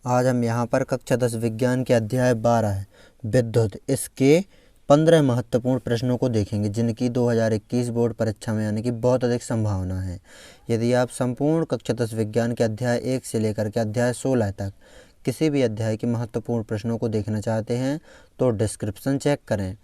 आज हम यहाँ पर कक्षा 10 विज्ञान के अध्याय 12 विद्युत इसके 15 महत्वपूर्ण प्रश्नों को देखेंगे जिनकी 2021 बोर्ड परीक्षा में आने की बहुत अधिक संभावना है। यदि आप संपूर्ण कक्षा 10 विज्ञान के अध्याय 1 से लेकर के अध्याय 16 तक किसी भी अध्याय के महत्वपूर्ण प्रश्नों को देखना चाहते हैं तो डिस्क्रिप्शन चेक करें,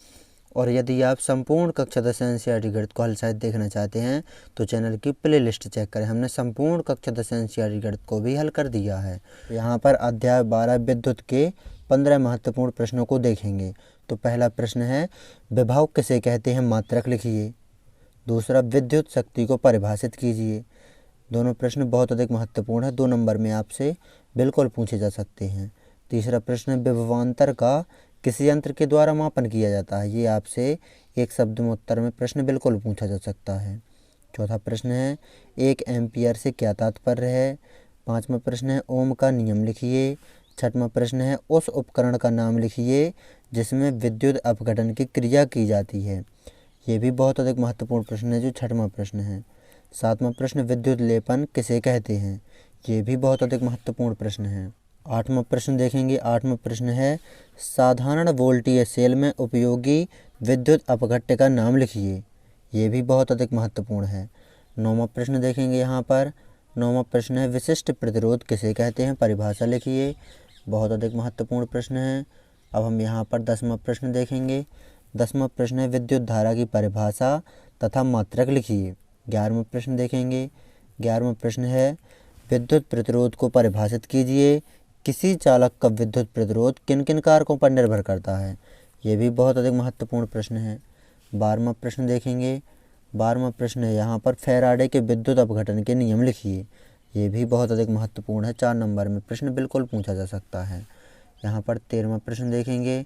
और यदि आप संपूर्ण कक्षा 10 एनसीईआरटी गणित को हल सहित देखना चाहते हैं तो चैनल की प्लेलिस्ट चेक करें। हमने संपूर्ण कक्षा 10 एनसीईआरटी गणित को भी हल कर दिया है। यहाँ पर अध्याय 12 विद्युत के 15 महत्वपूर्ण प्रश्नों को देखेंगे। तो पहला प्रश्न है, विभव किसे कहते हैं, मात्रक लिखिए। दूसरा, विद्युत शक्ति को परिभाषित कीजिए। दोनों प्रश्न बहुत अधिक महत्वपूर्ण है, 2 नंबर में आपसे बिल्कुल पूछे जा सकते हैं। तीसरा प्रश्न, विभवांतर का किसी यंत्र के द्वारा मापन किया जाता है। ये आपसे एक शब्द में उत्तर में प्रश्न बिल्कुल पूछा जा सकता है। चौथा प्रश्न है, 1 एम्पियर से क्या तात्पर्य है। पांचवा प्रश्न है, ओम का नियम लिखिए। छठवां प्रश्न है, उस उपकरण का नाम लिखिए जिसमें विद्युत अपघटन की क्रिया की जाती है। ये भी बहुत अधिक महत्वपूर्ण प्रश्न है जो छठवां प्रश्न है। सातवां प्रश्न, विद्युत लेपन किसे कहते हैं। ये भी बहुत अधिक महत्वपूर्ण प्रश्न है। आठवां प्रश्न देखेंगे। आठवां प्रश्न है, साधारण वोल्टेज सेल में उपयोगी विद्युत अपघट्य का नाम लिखिए। ये भी बहुत अधिक महत्वपूर्ण है। नौवां प्रश्न देखेंगे। यहाँ पर नौवां प्रश्न है, विशिष्ट प्रतिरोध किसे कहते हैं, परिभाषा लिखिए। बहुत अधिक महत्वपूर्ण प्रश्न है। अब हम यहाँ पर 10वां प्रश्न देखेंगे। 10वां प्रश्न है, विद्युत धारा की परिभाषा तथा मात्रक लिखिए। 11वां प्रश्न देखेंगे। 11वां प्रश्न है, विद्युत प्रतिरोध को परिभाषित कीजिए। किसी चालक का विद्युत प्रतिरोध किन किन कारकों पर निर्भर करता है। ये भी बहुत अधिक महत्वपूर्ण प्रश्न है। 12वां प्रश्न देखेंगे। 12वां प्रश्न है यहाँ पर, फैराडे के विद्युत अपघटन के नियम लिखिए। ये भी बहुत अधिक महत्वपूर्ण है, 4 नंबर में प्रश्न बिल्कुल पूछा जा सकता है। यहाँ पर 13वां प्रश्न देखेंगे।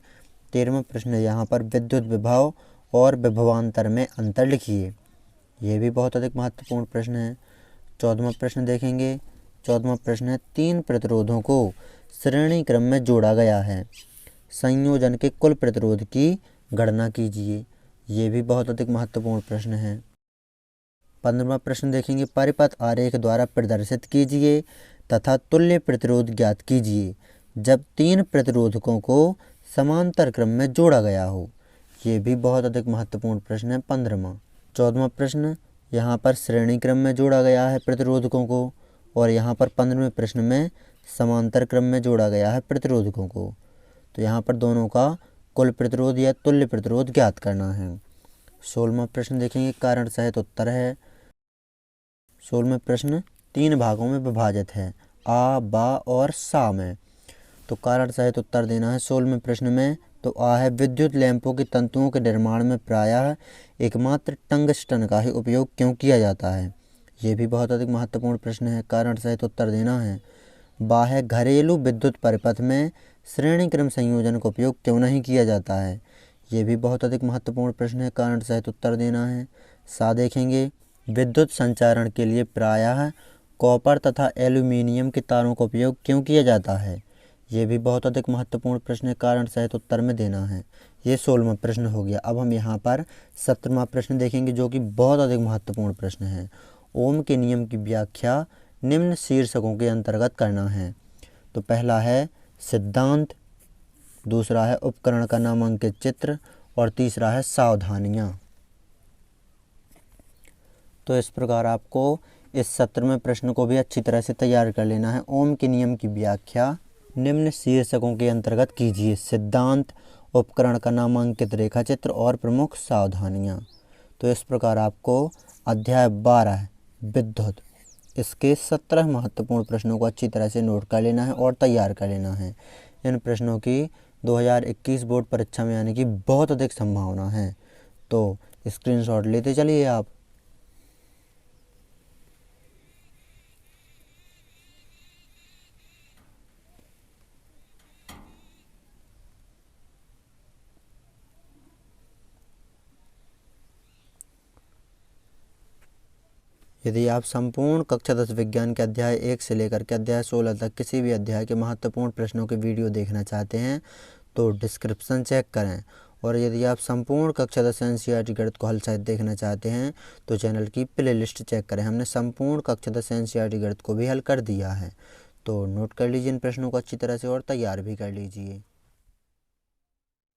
13वां प्रश्न है यहाँ पर, विद्युत विभव और विभवांतर में अंतर लिखिए। ये भी बहुत अधिक महत्वपूर्ण प्रश्न है। 14वां प्रश्न देखेंगे। 14वां प्रश्न है, 3 प्रतिरोधों को श्रेणी क्रम में जोड़ा गया है, संयोजन के कुल प्रतिरोध की गणना कीजिए। ये भी बहुत अधिक महत्वपूर्ण प्रश्न है। 15वां प्रश्न देखेंगे, परिपथ आरेख द्वारा प्रदर्शित कीजिए तथा तुल्य प्रतिरोध ज्ञात कीजिए जब 3 प्रतिरोधकों को समांतर क्रम में जोड़ा गया हो। ये भी बहुत अधिक महत्वपूर्ण प्रश्न है। 15वां। 14वां प्रश्न, यहाँ पर श्रेणी क्रम में जोड़ा गया है प्रतिरोधकों को, और यहाँ पर 15वें प्रश्न में समांतर क्रम में जोड़ा गया है प्रतिरोधकों को। तो यहाँ पर दोनों का कुल प्रतिरोध या तुल्य प्रतिरोध ज्ञात करना है। 16वां प्रश्न देखेंगे, कारण सहित उत्तर है। 16वां प्रश्न 3 भागों में विभाजित है, आ, बा और सा में। तो कारण सहित उत्तर देना है 16वें प्रश्न में। तो आ है, विद्युत लैंपों के तंतुओं के निर्माण में प्रायः एकमात्र टंगस्टन का ही उपयोग क्यों किया जाता है। ये भी बहुत अधिक महत्वपूर्ण प्रश्न है, कारण सहित उत्तर देना है। बा है, घरेलू विद्युत परिपथ में श्रेणी क्रम संयोजन का उपयोग क्यों नहीं किया जाता है। ये भी बहुत अधिक महत्वपूर्ण प्रश्न है, कारण सहित उत्तर देना है। सा देखेंगे, विद्युत संचारण के लिए प्रायः कॉपर तथा एल्यूमीनियम के तारों का उपयोग क्यों किया जाता है। ये भी बहुत अधिक महत्वपूर्ण प्रश्न है, कारण सहित उत्तर में देना है। ये 16वां प्रश्न हो गया। अब हम यहाँ पर 17वां प्रश्न देखेंगे जो कि बहुत अधिक महत्वपूर्ण प्रश्न है। ओम के नियम की व्याख्या निम्न शीर्षकों के अंतर्गत करना है। तो पहला है सिद्धांत, दूसरा है उपकरण का नामांकित चित्र, और तीसरा है सावधानियाँ। तो इस प्रकार आपको इस 17वें प्रश्न को भी अच्छी तरह से तैयार कर लेना है। ओम के नियम की व्याख्या निम्न शीर्षकों के अंतर्गत कीजिए। सिद्धांत, उपकरण का नामांकित रेखा चित्र और प्रमुख सावधानियाँ। तो इस प्रकार आपको अध्याय 12 विद्युत इसके 17 महत्वपूर्ण प्रश्नों को अच्छी तरह से नोट कर लेना है और तैयार कर लेना है। इन प्रश्नों की 2021 बोर्ड परीक्षा में आने की बहुत अधिक संभावना है, तो स्क्रीनशॉट लेते चलिए आप। यदि आप संपूर्ण कक्षा 10 विज्ञान के अध्याय 1 से लेकर के अध्याय 16 तक किसी भी अध्याय के महत्वपूर्ण प्रश्नों के वीडियो देखना चाहते हैं तो डिस्क्रिप्शन चेक करें, और यदि आप संपूर्ण कक्षा 10 एनसीईआरटी गणित को हल सहित देखना चाहते हैं तो चैनल की प्लेलिस्ट चेक करें। हमने संपूर्ण कक्षा 10 एनसीईआरटी गणित को भी हल कर दिया है। तो नोट कर लीजिए इन प्रश्नों को अच्छी तरह से और तैयार भी कर लीजिए।